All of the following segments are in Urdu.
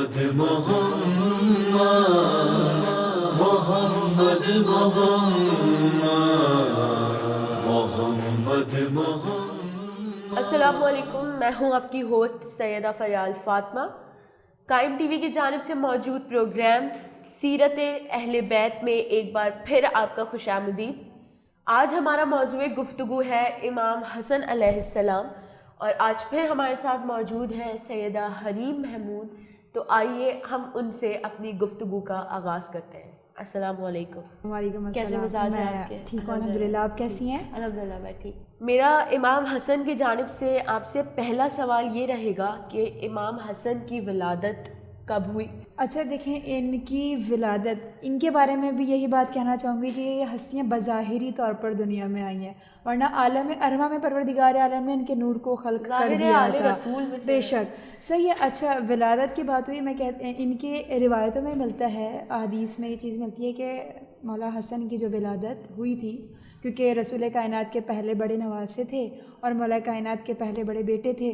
محمد محمد محمد محمد محمد السلام علیکم، میں ہوں آپ کی ہوسٹ سیدہ فریال فاطمہ۔ قائم ٹی وی کی جانب سے موجود پروگرام سیرت اہل بیت میں ایک بار پھر آپ کا خوش آمدید۔ آج ہمارا موضوع گفتگو ہے امام حسن علیہ السلام، اور آج پھر ہمارے ساتھ موجود ہیں سیدہ حریم محمود۔ تو آئیے ہم ان سے اپنی گفتگو کا آغاز کرتے ہیں۔ السلام علیکم۔ وعلیکم السلام۔ کیسے مزاج ہیں آپ کے؟ ٹھیک ہوں الحمدللہ، آپ کیسی ہیں؟ الحمدللہ میں ٹھیک۔ میرا امام حسن کی جانب سے آپ سے پہلا سوال یہ رہے گا کہ امام حسن کی ولادت کب ہوئی؟ اچھا دیکھیں، ان کی ولادت، ان کے بارے میں بھی یہی بات کہنا چاہوں گی کہ یہ ہستیاں بظاہری طور پر دنیا میں آئی ہیں، ورنہ عالم ارواح میں پروردگار عالم نے ان کے نور کو خلق کر دیا تھا۔ رسول میں بے شک صحیح ہے۔ اچھا ولادت کی بات ہوئی، میں کہتے ہیں ان کے روایتوں میں ملتا ہے، احادیث میں یہ چیز ملتی ہے کہ مولا حسن کی جو ولادت ہوئی تھی، کیونکہ رسول کائنات کے پہلے بڑے نواسے تھے اور مولا کائنات کے پہلے بڑے بیٹے تھے،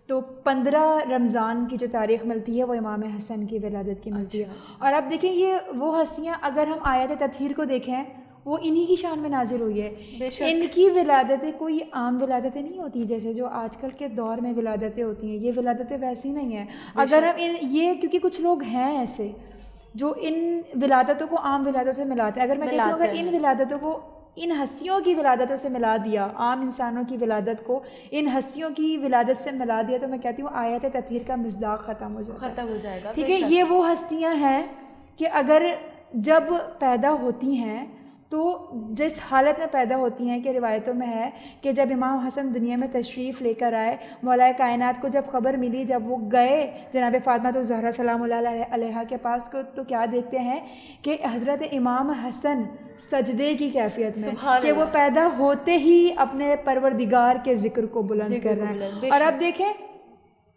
تو 15 رمضان کی جو تاریخ ملتی ہے وہ امام حسن کی ولادت کی ملتی ہے۔ اور اب دیکھیں یہ وہ ہستیاں، اگر ہم آیت تطہیر کو دیکھیں وہ انہی کی شان میں نازل ہوئی ہے۔ ان کی ولادتیں کوئی عام ولادتیں نہیں ہوتی جیسے جو آج کل کے دور میں ولادتیں ہوتی ہیں، یہ ولادتیں ویسی نہیں ہیں۔ اگر ہم یہ کیونکہ کچھ لوگ ہیں ایسے جو ان ولادتوں کو عام ولادتوں سے ملاتے ہیں، اگر میں کہتی ہوں اگر ان ولادتوں کو ان ہستیوں کی ولادتوں سے ملا دیا، عام انسانوں کی ولادت کو ان ہستیوں کی ولادت سے ملا دیا، تو میں کہتی ہوں آیت تطہیر کا مصداق ختم ہو جائے گا۔ ٹھیک ہے، یہ وہ ہستیاں ہیں کہ اگر جب پیدا ہوتی ہیں تو جس حالت میں پیدا ہوتی ہیں کہ روایتوں میں ہے کہ جب امام حسن دنیا میں تشریف لے کر آئے، مولا کائنات کو جب خبر ملی، جب وہ گئے جناب فاطمہ الزہرا سلام اللہ علیہا کے پاس کو، تو کیا دیکھتے ہیں کہ حضرت امام حسن سجدے کی کیفیت میں، کہ وہ پیدا ہوتے ہی اپنے پروردگار کے ذکر کو بلند کر رہے ہیں۔ اور اب دیکھیں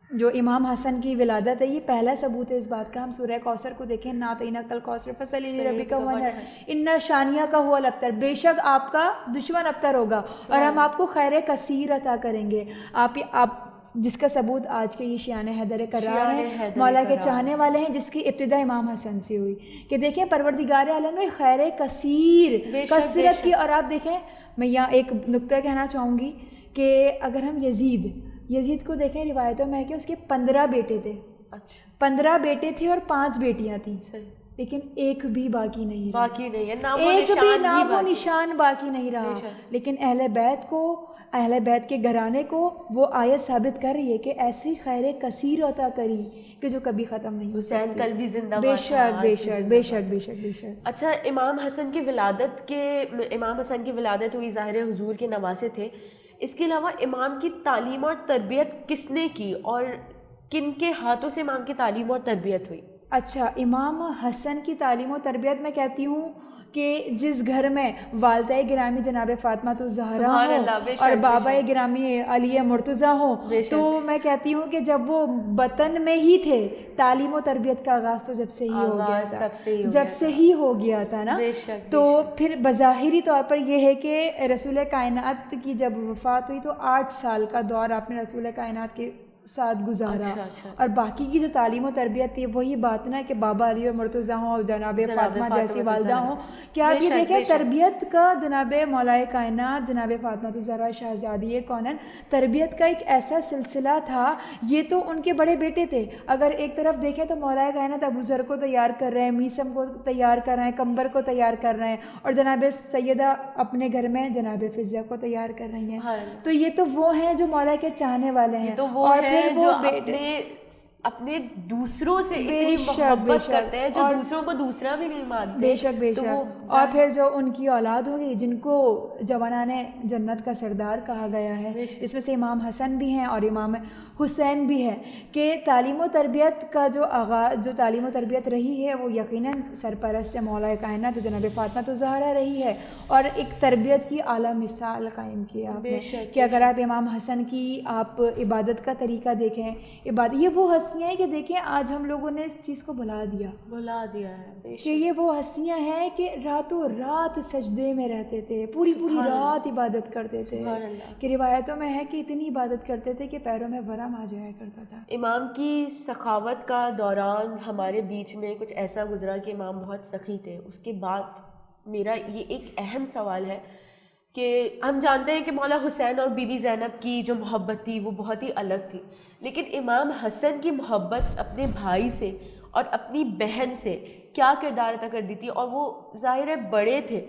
جو امام حسن کی ولادت ہے، یہ پہلا ثبوت ہے اس بات کا۔ ہم سورہ کوثر کو دیکھیں، نعطیناک الکوثر فصلی لربک وانحر ان شانیک هو الابتر، بے شک آپ کا دشمن ابتر ہوگا اور ہم آپ کو خیر کثیر عطا کریں گے۔ آپ جس کا ثبوت آج کے یہ شیان حیدر کرار ہیں، مولا کے چاہنے والے ہیں، جس کی ابتدا امام حسن سے ہوئی، کہ دیکھیں پروردگار عالم نے خیر کثیر کثرت کی۔ اور آپ دیکھیں، میں یہاں ایک نقطہ کہنا چاہوں گی کہ اگر ہم یزید کو دیکھیں، روایتوں میں ہے کہ اس کے 15 بیٹے تھے۔ 15 بیٹے تھے اور 5 بیٹیاں تھیں، لیکن ایک بھی باقی نہیں رہا، ایک بھی نام و نشان باقی نہیں رہا۔ لیکن اہل بیت کے گھرانے کو وہ آیت ثابت کر رہی ہے کہ ایسی خیر کثیر عطا کری کہ جو کبھی ختم نہیں ہو سکتی۔ حسین کل بھی زندہ بے شک بے شک بے شک بے شک بے شک۔ اچھا، امام حسن کی ولادت ہوئی، ظاہر حضور کے نواسے تھے۔ اس کے علاوہ امام کی تعلیم اور تربیت کس نے کی، اور کن کے ہاتھوں سے امام کی تعلیم اور تربیت ہوئی؟ اچھا، امام حسن کی تعلیم و تربیت میں کہتی ہوں کہ جس گھر میں والدہ گرامی جناب فاطمہ الزہرا ہوں اور بابا گرامی علی مرتضیٰ ہوں، تو میں کہتی ہوں کہ جب وہ بطن میں ہی تھے، تعلیم و تربیت کا آغاز تو جب سے ہی ہو گیا تھا نا۔ تو پھر بظاہری طور پر یہ ہے کہ رسول کائنات کی جب وفات ہوئی تو 8 سال کا دور آپ نے رسول کائنات کے ساتھ گزارا، اور باقی کی جو تعلیم و تربیت تھی وہی بات نا کہ بابا علی اور مرتضیٰ ہوں اور جناب فاطمہ جیسی والدہ ہوں۔ کیا آپ یہ دیکھیں تربیت کا جناب مولا کائنات جناب فاطمہ الزہرا شہزادی کونن، تربیت کا ایک ایسا سلسلہ تھا۔ یہ تو ان کے بڑے بیٹے تھے، اگر ایک طرف دیکھیں تو مولا کائنات ابو ذر کو تیار کر رہے ہیں، میسم کو تیار کر رہے ہیں، کمبر کو تیار کر رہے ہیں، اور جناب سیدہ اپنے گھر میں جناب فضیہ کو تیار کر رہی ہیں۔ تو یہ تو وہ ہیں جو مولا کے چاہنے والے ہیں، اور پھر وہ اپنے دوسروں سے اتنی محبت کرتے ہیں جو دوسروں کو دوسرا بھی نہیں مانتے۔ بے شک بے شک۔ اور پھر جو ان کی اولاد ہوگی جن کو جوانان جنت کا سردار کہا گیا ہے، اس میں سے امام حسن بھی ہیں اور امام حسین بھی ہے، کہ تعلیم و تربیت کا جو آغاز، جو تعلیم و تربیت رہی ہے وہ یقیناً سرپرست مولا کائنات جو جناب فاطمہ الزہرا رہی ہے، اور ایک تربیت کی اعلیٰ مثال قائم کی آپ نے، کہ اگر آپ امام حسن کی آپ عبادت کا طریقہ دیکھیں، یہ وہ ہستیاں ہیں کہ دیکھیں آج ہم لوگوں نے اس چیز کو بھلا دیا ہے بے کہ یہ وہ ہستیاں ہیں کہ راتوں رات سجدے میں رہتے تھے، پوری رات عبادت کرتے تھے، کہ روایتوں میں ہے کہ اتنی عبادت کرتے تھے کہ پیروں میں ورم آ جایا کرتا تھا۔ امام کی سخاوت کا دوران ہمارے بیچ میں کچھ ایسا گزرا کہ امام بہت سخی تھے۔ اس کے بعد میرا یہ ایک اہم سوال ہے کہ ہم جانتے ہیں کہ مولا حسین اور بی بی زینب کی جو محبت تھی وہ بہت ہی الگ تھی، لیکن امام حسن کی محبت اپنے بھائی سے اور اپنی بہن سے کیا کردار ادا کرتی تھی؟ اور وہ ظاہر ہے بڑے تھے،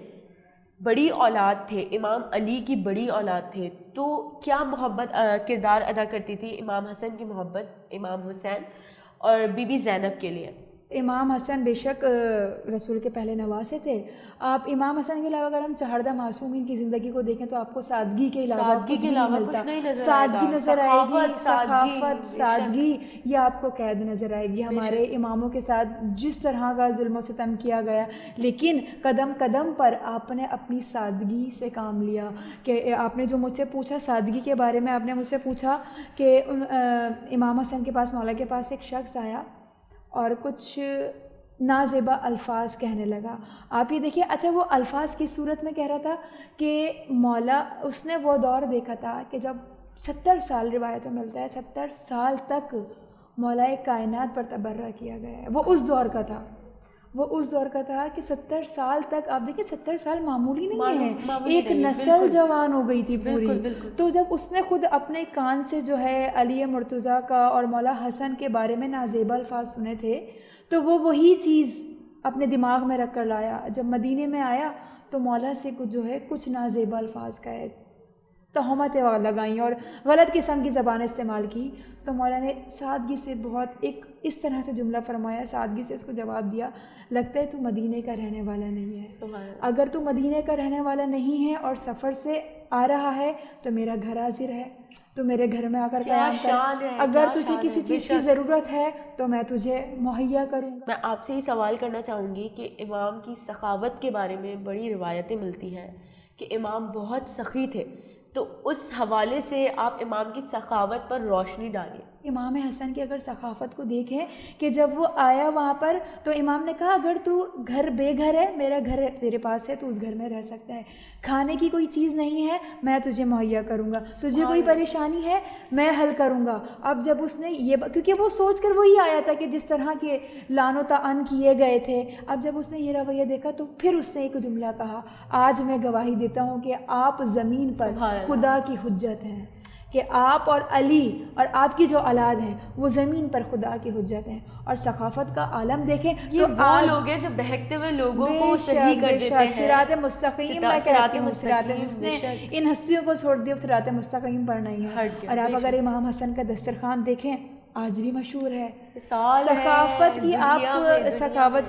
بڑی اولاد تھے، امام علی کی بڑی اولاد تھے، تو کیا محبت کردار ادا کرتی تھی امام حسن کی محبت امام حسین اور بی بی زینب کے لیے؟ امام حسن بے شک رسول کے پہلے نواسے تھے۔ آپ امام حسن کے علاوہ اگر ہم چہاردہ معصومین کی زندگی کو دیکھیں تو آپ کو سادگی کے علاوہ کچھ نہیں ملتا۔ سادگی نظر آئے گی، ثقافت، سادگی، یہ آپ کو قید نظر آئے گی۔ ہمارے اماموں کے ساتھ جس طرح کا ظلم و ستم کیا گیا، لیکن قدم قدم پر آپ نے اپنی سادگی سے کام لیا۔ کہ آپ نے جو مجھ سے پوچھا سادگی کے بارے میں، آپ نے مجھ سے پوچھا کہ امام حسن کے پاس، مولا کے پاس ایک شخص آیا اور کچھ نازیبا الفاظ کہنے لگا۔ آپ یہ دیکھیے، اچھا وہ الفاظ کی صورت میں کہہ رہا تھا کہ مولا، اس نے وہ دور دیکھا تھا کہ جب 70 سال روایتوں ملتا ہے 70 سال تک مولا کائنات پر تبرہ کیا گیا ہے۔ وہ اس دور کا تھا، وہ اس دور کا تھا کہ 70 سال تک، آپ دیکھیں 70 سال معمولی نہیں ہے، ایک نسل جوان ہو گئی تھی پوری۔ تو جب اس نے خود اپنے کان سے جو ہے علی مرتضیٰ کا اور مولا حسن کے بارے میں نازیبا الفاظ سنے تھے، تو وہ وہی چیز اپنے دماغ میں رکھ کر لایا۔ جب مدینے میں آیا تو مولا سے کچھ نازیبا الفاظ کہے، تہمتیں لگائیں اور غلط قسم کی زبان استعمال کی، تو مولا نے سادگی سے بہت ایک اس طرح سے جملہ فرمایا، سادگی سے اس کو جواب دیا، لگتا ہے تو مدینے کا رہنے والا نہیں ہے۔ اگر تو مدینے کا رہنے والا نہیں ہے اور سفر سے آ رہا ہے تو میرا گھر حاضر ہے، تو میرے گھر میں آ کر قیام کر، اگر تجھے کسی چیز کی ضرورت ہے تو میں تجھے مہیا کروں گا۔ میں آپ سے یہ سوال کرنا چاہوں گی کہ امام کی سخاوت کے بارے میں بڑی روایتیں ملتی ہیں کہ امام بہت سخی تھے، تو اس حوالے سے آپ امام کی سخاوت پر روشنی ڈالیے۔ امام حسن کی اگر ثقافت کو دیکھیں کہ جب وہ آیا وہاں پر تو امام نے کہا اگر تو گھر بے گھر ہے، میرا گھر تیرے پاس ہے، تو اس گھر میں رہ سکتا ہے، کھانے کی کوئی چیز نہیں ہے میں تجھے مہیا کروں گا، تجھے کوئی پریشانی ہے میں حل کروں گا۔ اب جب اس نے یہ کیونکہ وہ سوچ کر وہی آیا تھا کہ جس طرح کے لعن و طعن کیے گئے تھے، اب جب اس نے یہ رویہ دیکھا تو پھر اس نے ایک جملہ کہا، آج میں گواہی دیتا ہوں کہ آپ زمین پر خدا کی حجت ہیں، کہ آپ اور علی اور آپ کی جو اولاد ہیں وہ زمین پر خدا کی حجت ہیں۔ اور ثقافت کا عالم دیکھیں یہ وہ لوگ ہیں جو بہکتے ہوئے لوگوں کو صحیح کر دیتے ہیں، صراط مستقیم، میں کہتی ہوں جس نے ان ہستیوں کو چھوڑ دیا صراط مستقیم پر نہیں ہے۔ اور آپ اگر امام حسن کا دسترخوان دیکھیں آج بھی مشہور ہے۔ ثقافت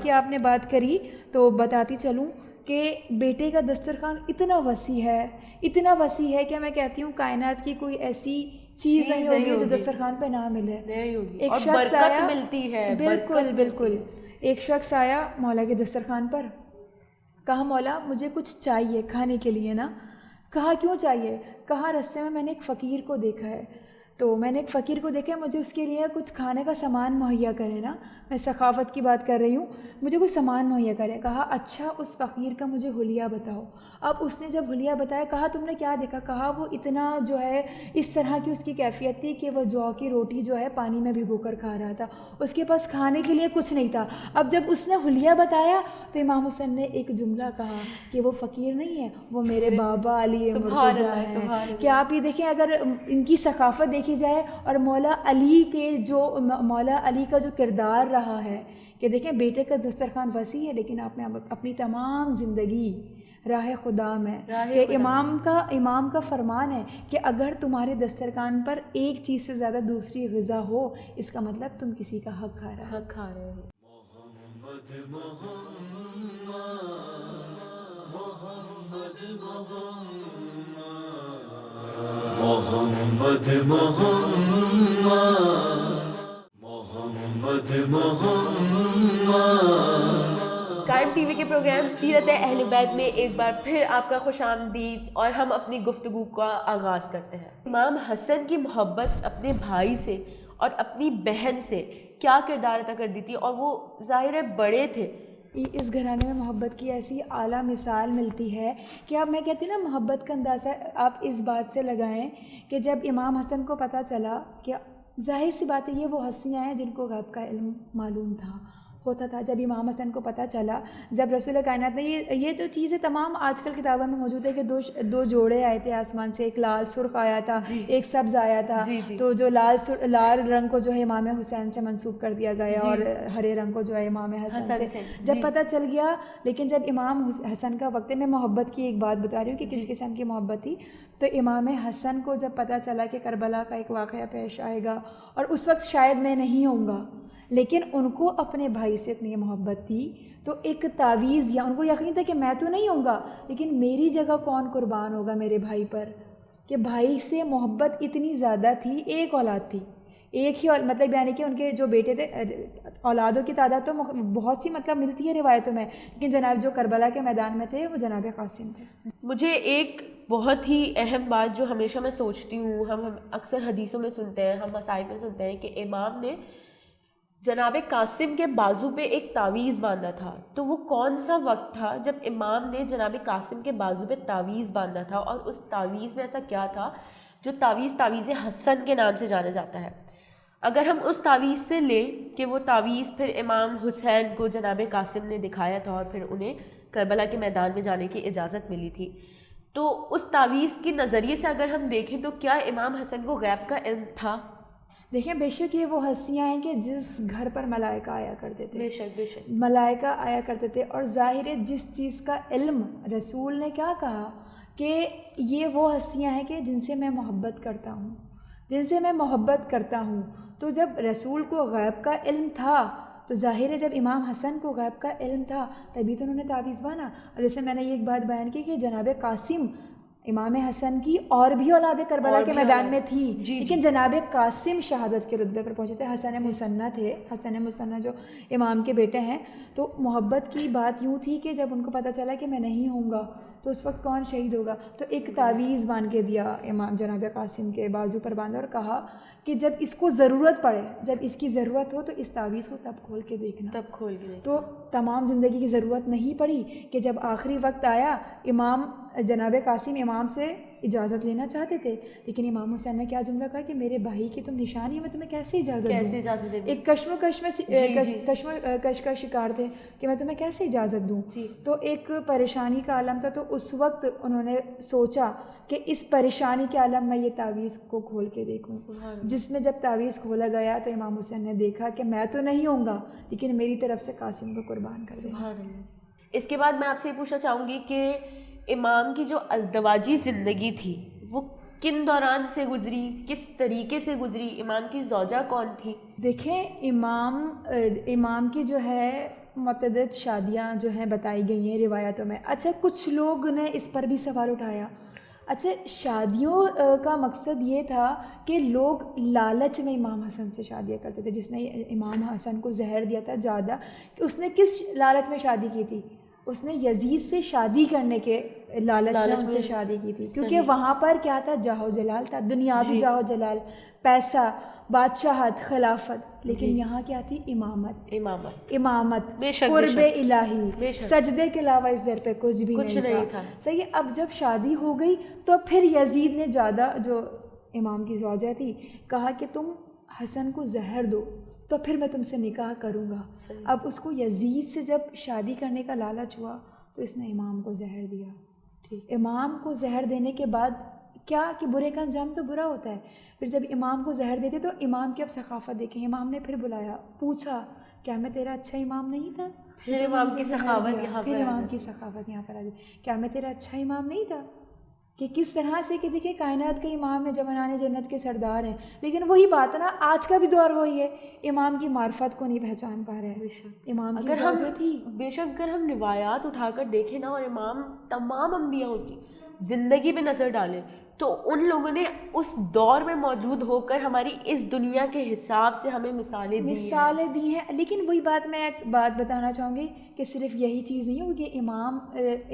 کی آپ نے بات کری تو بتاتی چلوں کہ بیٹے کا دسترخوان اتنا وسیع ہے، اتنا وسیع ہے کہ میں کہتی ہوں کائنات کی کوئی ایسی چیز نہیں ہوگی جو دسترخوان پہ نہ ملے۔ ایک شخص آیا، ملتی ہے، بالکل ایک شخص آیا مولا کے دسترخوان پر، کہا مولا مجھے کچھ چاہیے کھانے کے لیے نا۔ کہا کیوں چاہیے؟ کہا رستے میں میں نے ایک فقیر کو دیکھا ہے، تو میں نے ایک فقیر کو دیکھا، مجھے اس کے لیے کچھ کھانے کا سامان مہیا کرے نا، میں ثقافت کی بات کر رہی ہوں، مجھے کوئی سامان مہیا کرے۔ کہا اچھا اس فقیر کا مجھے حلیہ بتاؤ۔ اب اس نے جب حلیہ بتایا، کہا تم نے کیا دیکھا؟ کہا وہ اتنا جو ہے اس طرح کی اس کی کیفیت تھی کہ وہ جو کی روٹی جو ہے پانی میں بھگو کر کھا رہا تھا، اس کے پاس کھانے کے لیے کچھ نہیں تھا۔ اب جب اس نے حلیہ بتایا تو امام حسن نے ایک جملہ کہا کہ وہ فقیر نہیں ہے، وہ میرے بابا علی مرتضیٰ ہیں۔ کہ آپ یہ دیکھیں اگر ان کی ثقافت دیکھی جائے اور مولا علی کا جو کردار رہا ہے کہ دیکھیں بیٹے کا دسترخوان وسیع ہے لیکن آپ نے اپنی تمام زندگی راہ خدا میں، کہ امام کا فرمان ہے کہ اگر تمہارے دسترخوان پر ایک چیز سے زیادہ دوسری غذا ہو اس کا مطلب تم کسی کا حق کھا رہے ہو۔ محمد قائم ٹی وی کے پروگرام سیرت اہل بیت میں ایک بار پھر آپ کا خوش آمدید، اور ہم اپنی گفتگو کا آغاز کرتے ہیں۔ امام حسن کی محبت اپنے بھائی سے اور اپنی بہن سے کیا کردار ادا کر دی تھی, اور وہ ظاہر ہے بڑے تھے. اس گھرانے میں محبت کی ایسی اعلیٰ مثال ملتی ہے کہ اب میں کہتی ہوں نا, محبت کا اندازہ آپ اس بات سے لگائیں کہ جب امام حسن کو پتہ چلا کہ ظاہر سی بات ہے یہ وہ ہستیاں ہیں جن کو غیب کا علم معلوم ہوتا تھا, جب امام حسن کو پتہ چلا, جب رسول کائنات نے یہ تو چیزیں تمام آج کل کتابوں میں موجود ہے کہ دو جوڑے آئے تھے آسمان سے, ایک لال سرخ آیا تھا, ایک سبز آیا تھا, تو جو لال رنگ کو جو ہے امام حسین سے منسوب کر دیا گیا اور ہرے رنگ کو جو ہے امام حسن سے, جب پتہ چل گیا. لیکن جب امام حسن کا وقت, میں محبت کی ایک بات بتا رہی ہوں کہ کس قسم کی محبت تھی, تو امام حسن کو جب پتہ چلا کہ کربلا کا ایک واقعہ پیش آئے گا اور اس وقت شاید میں نہیں ہوں گا, لیکن ان کو اپنے بھائی سے اتنی محبت تھی, تو ایک تعویذ, یا ان کو یقین تھا کہ میں تو نہیں ہوں گا لیکن میری جگہ کون قربان ہوگا میرے بھائی پر, کہ بھائی سے محبت اتنی زیادہ تھی. ایک اولاد تھی, ایک ہی مطلب یعنی کہ ان کے جو بیٹے تھے, اولادوں کی تعداد تو بہت سی مطلب ملتی ہے روایتوں میں, لیکن جناب جو کربلا کے میدان میں تھے وہ جناب قاسم تھے. مجھے ایک بہت ہی اہم بات جو ہمیشہ میں سوچتی ہوں, ہم اکثر حدیثوں میں سنتے ہیں, ہم مصائب میں سنتے ہیں کہ امام نے جناب قاسم کے بازو پہ ایک تعویذ باندھا تھا. تو وہ کون سا وقت تھا جب امام نے جناب قاسم کے بازو پہ تعویذ باندھا تھا, اور اس تعویذ میں ایسا کیا تھا جو تعویذ حسن کے نام سے جانا جاتا ہے. اگر ہم اس تعویذ سے لیں کہ وہ تعویذ پھر امام حسین کو جناب قاسم نے دکھایا تھا اور پھر انہیں کربلا کے میدان میں جانے کی اجازت ملی تھی, تو اس تعویذ کے نظریے سے اگر ہم دیکھیں تو کیا امام حسن کو غیب کا علم تھا؟ دیکھیں بے شک یہ وہ ہستیاں ہیں کہ جس گھر پر ملائکہ آیا کرتے تھے, بے شک ملائکہ آیا کرتے تھے, اور ظاہر ہے جس چیز کا علم رسول نے کیا کہا کہ یہ وہ ہستیاں ہیں کہ جن سے میں محبت کرتا ہوں, تو جب رسول کو غیب کا علم تھا تو ظاہر ہے جب امام حسن کو غیب کا علم تھا تبھی تو انہوں نے تعویذ باندھا. اور جیسے میں نے یہ ایک بات بیان کی کہ جناب قاسم امام حسن کی اور بھی اولاد کربلا کے میدان میں تھی, لیکن جناب قاسم شہادت کے رتبے پر پہنچے تھے. حسن مثنیٰ تھے, حسن مثنیٰ جو امام کے بیٹے ہیں. تو محبت کی بات یوں تھی کہ جب ان کو پتہ چلا کہ میں نہیں ہوں گا تو اس وقت کون شہید ہوگا, تو ایک تعویذ باندھ کے دیا امام جناب قاسم کے بازو پر باندھا اور کہا کہ جب اس کو ضرورت پڑے, جب اس کی ضرورت ہو تو اس تعویذ کو تب کھول کے دیکھنا. تو تمام زندگی کی ضرورت نہیں پڑی کہ جب آخری وقت آیا, امام جناب قاسم امام سے اجازت لینا چاہتے تھے, لیکن امام حسین نے کیا جملہ کہا کہ میرے بھائی کی تم نشانی میں تمہیں کیسے اجازت دوں, ایک کشمکش کا شکار تھے کہ میں تمہیں کیسے اجازت دوں. تو ایک پریشانی کا عالم تھا, تو اس وقت انہوں نے سوچا کہ اس پریشانی کے عالم میں یہ تعویذ کو کھول کے دیکھوں, جس میں جب تعویذ کھولا گیا تو امام حسین نے دیکھا کہ میں تو نہیں ہوں گا لیکن میری طرف سے قاسم کو قربان کر دیں. اس کے بعد میں آپ سے یہ پوچھنا چاہوں گی کہ امام کی جو ازدواجی زندگی تھی وہ کن دوران سے گزری, کس طریقے سے گزری, امام کی زوجہ کون تھی؟ دیکھیں امام کی جو ہے متعدد شادیاں جو ہیں بتائی گئی ہیں روایتوں میں. اچھا کچھ لوگ نے اس پر بھی سوال اٹھایا, اچھا شادیوں کا مقصد یہ تھا کہ لوگ لالچ میں امام حسن سے شادیاں کرتے تھے. جس نے امام حسن کو زہر دیا تھا زیادہ, کہ اس نے کس لالچ میں شادی کی تھی, اس نے یزید سے شادی کرنے کے لالچ میں ان سے شادی کی تھی, کیونکہ وہاں پر کیا تھا, جاہ و جلال تھا, دنیاوی جاہ و جلال, پیسہ, بادشاہت, خلافت. لیکن یہاں کیا تھی, امامت, قرب الہی, سجدے کے علاوہ اس در پہ کچھ بھی نہیں تھا. صحیح. اب جب شادی ہو گئی تو پھر یزید نے زیادہ, جو امام کی زوجہ تھی, کہا کہ تم حسن کو زہر دو تو پھر میں تم سے نکاح کروں گا. اب اس کو یزید سے جب شادی کرنے کا لالچ ہوا تو اس نے امام کو زہر دیا. امام کو زہر دینے کے بعد کیا کہ برے کا انجام تو برا ہوتا ہے. پھر جب امام کو زہر دیتے تو امام کی اب ثقافت دیکھیں, امام نے پھر بلایا, پوچھا کیا میں تیرا اچھا امام نہیں تھا, پھر امام کی سخاوت یہاں پر آ گئی, کیا میں تیرا اچھا امام نہیں تھا, کہ کس طرح سے کہ دیکھیں کائنات کے امام ہے, جوانان جنت کے سردار ہیں, لیکن وہی بات ہے نا, آج کا بھی دور وہی ہے, امام کی معرفت کو نہیں پہچان پا رہے ہیں. امام کی زوجہ تھی. بے شک اگر ہم روایات اٹھا کر دیکھیں نا, اور امام تمام انبیاء کی زندگی پہ نظر ڈالیں تو ان لوگوں نے اس دور میں موجود ہو کر ہماری اس دنیا کے حساب سے ہمیں مثالیں دی ہیں. لیکن وہی بات میں ایک بات بتانا چاہوں گی کہ صرف یہی چیز نہیں ہوگی کہ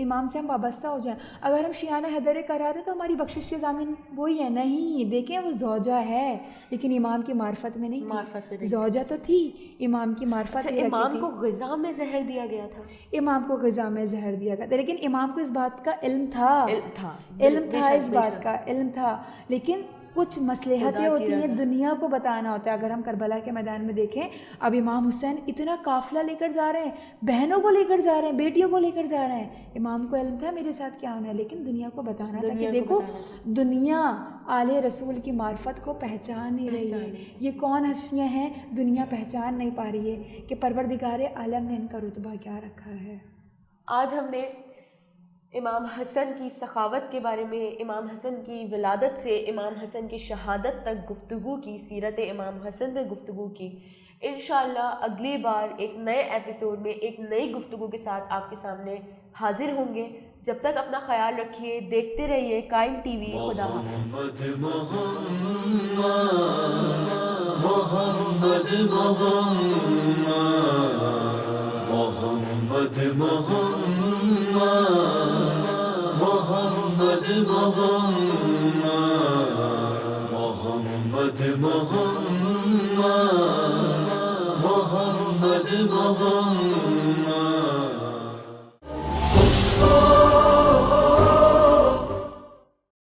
امام سے ہم وابستہ ہو جائیں. اگر ہم شیعہ حیدر کرا رہے تو ہماری بخشش کے ضامن وہی ہے. نہیں, دیکھیں وہ زوجہ ہے لیکن امام کی معرفت میں نہیں. زوجہ تو تھی, امام کی معرفت. امام کو غذا میں زہر دیا گیا تھا. امام کو غذا میں زہر دیا گیا تھا, لیکن امام کو اس بات کا علم تھا, اس بات کا علم تھا. لیکن کچھ مصلحتیں ہوتی ہیں, دنیا کو بتانا ہوتا ہے. اگر ہم کربلا کے میدان میں دیکھیں, اب امام حسین اتنا قافلہ لے کر جا رہے ہیں, بہنوں کو لے کر جا رہے ہیں, بیٹیوں کو لے کر جا رہے ہیں. امام کو علم تھا میرے ساتھ کیا ہونا ہے, لیکن دنیا کو بتانا تھا کہ دیکھو دنیا آل رسول کی معرفت کو پہچان نہیں رہی ہے. یہ کون ہستیاں ہیں دنیا پہچان نہیں پا رہی ہے کہ پروردگار عالم نے ان کا رتبہ کیا رکھا ہے. آج ہم نے امام حسن کی سخاوت کے بارے میں, امام حسن کی ولادت سے امام حسن کی شہادت تک گفتگو کی, سیرت امام حسن پہ گفتگو کی. انشاءاللہ اگلی بار ایک نئے ایپیسوڈ میں ایک نئی گفتگو کے ساتھ آپ کے سامنے حاضر ہوں گے. جب تک اپنا خیال رکھیے, دیکھتے رہیے قائم ٹی وی. خدا حافظ. محمد محمد